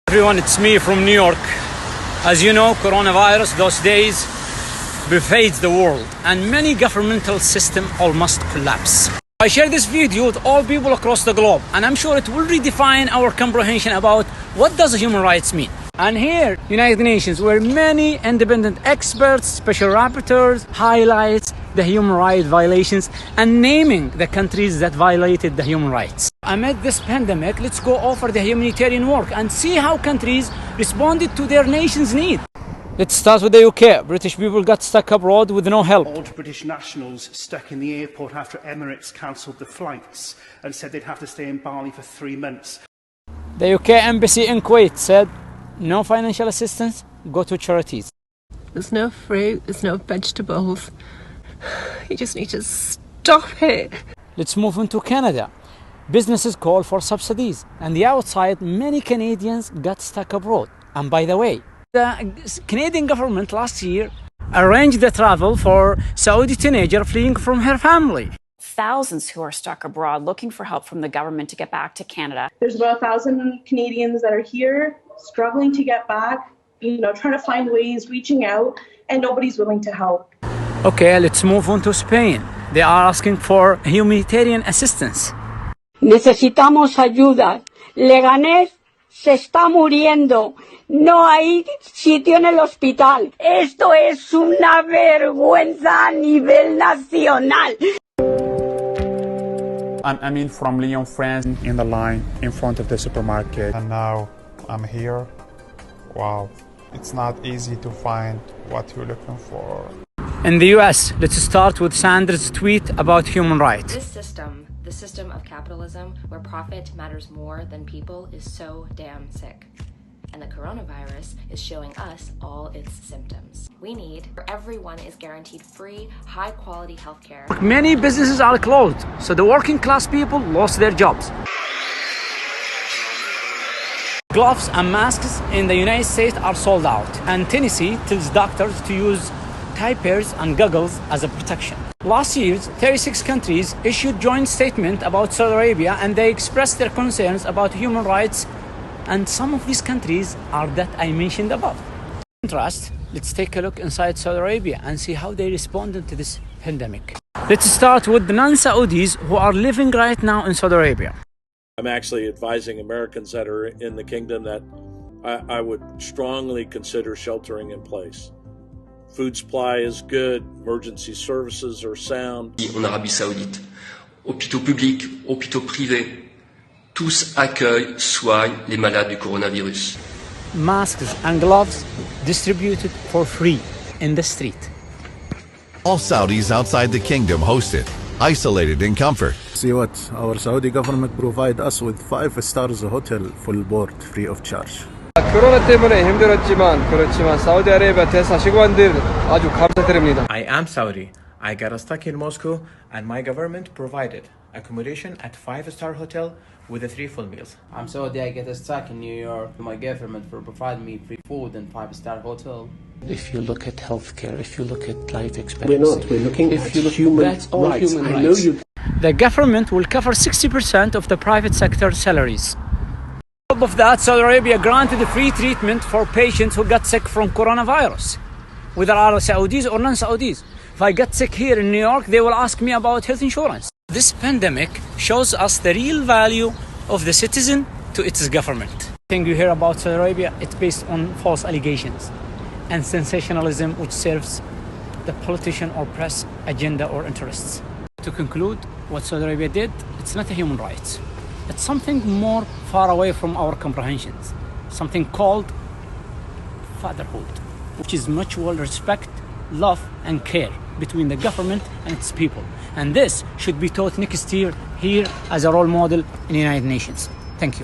Everyone, it's me from New York. As you know, coronavirus those days pervades the world and many governmental systems almost collapse. I share this video with all people across the globe, and I'm sure it will redefine our comprehension about what does human rights mean. And here, United Nations, where many independent experts, special rapporteurs highlights the human rights violations and naming the countries that violated the human rights. Amid this pandemic, let's go over the humanitarian work and see how countries responded to their nation's need. Let's start with the UK. British people got stuck abroad with no help. Old British nationals stuck in the airport after Emirates cancelled the flights and said they'd have to stay in Bali for 3 months. The UK embassy in Kuwait said, no financial assistance, go to charities. There's no fruit, there's no vegetables. You just need to stop it. Let's move into Canada. Businesses call for subsidies, and the outside, many Canadians got stuck abroad. And by the way, the Canadian government last year arranged the travel for Saudi teenager fleeing from her family. Thousands who are stuck abroad looking for help from the government to get back to Canada. There's about 1,000 Canadians that are here struggling to get back, trying to find ways, reaching out, and nobody's willing to help. Okay, let's move on to Spain. They are asking for humanitarian assistance. Necesitamos ayuda. Leganés se está muriendo. No hay sitio en el hospital. Esto es una vergüenza a nivel nacional. I'm from Lyon, France, in the line in front of the supermarket. And now I'm here. Wow, it's not easy to find what you're looking for. In the US, let's start with Sanders' tweet about human rights. This system, the system of capitalism where profit matters more than people, is so damn sick. And the coronavirus is showing us all its symptoms. We need where everyone is guaranteed free, high-quality healthcare. Many businesses are closed, so the working class people lost their jobs. Gloves and masks in the United States are sold out, and Tennessee tells doctors to use diapers and goggles as a protection. Last year, 36 countries issued joint statement about Saudi Arabia, and they expressed their concerns about human rights, and some of these countries are that I mentioned above. In contrast, let's take a look inside Saudi Arabia and see how they responded to this pandemic. Let's start with the non-Saudis who are living right now in Saudi Arabia. I'm actually advising Americans that are in the kingdom that I would strongly consider sheltering in place. Food supply is good, emergency services are sound. En Arabie Saoudite, hôpitaux publics, hôpitaux privés, tous accueillent, soignent les malades du coronavirus. Masks and gloves distributed for free in the street. All Saudis outside the kingdom hosted, isolated in comfort. See what our Saudi government provide us with 5 stars hotel full board free of charge. 코로나 때문에 그렇지만 사우디아라비아 대사관들 아주 감사드립니다. I am Saudi. I got stuck in Moscow and my government provided accommodation at 5-star hotel with 3 full meals. I'm Saudi. I get stuck in New York. My government for provide me free food and 5-star hotel. If you look at healthcare, if you look at life expectancy, we're looking at human rights. That's all human rights. The government will cover 60% of the private sector salaries. On top of that, Saudi Arabia granted free treatment for patients who got sick from coronavirus, whether are Saudis or non-Saudis. If I get sick here in New York, they will ask me about health insurance. This pandemic shows us the real value of the citizen to its government. Everything you hear about Saudi Arabia, it's based on false allegations and sensationalism which serves the politician or press agenda or interests. To conclude, what Saudi Arabia did, it's not a human rights. It's something more far away from our comprehensions, something called fatherhood, which is mutual respect, love and care between the government and its people. And this should be taught next year here as a role model in the United Nations. Thank you.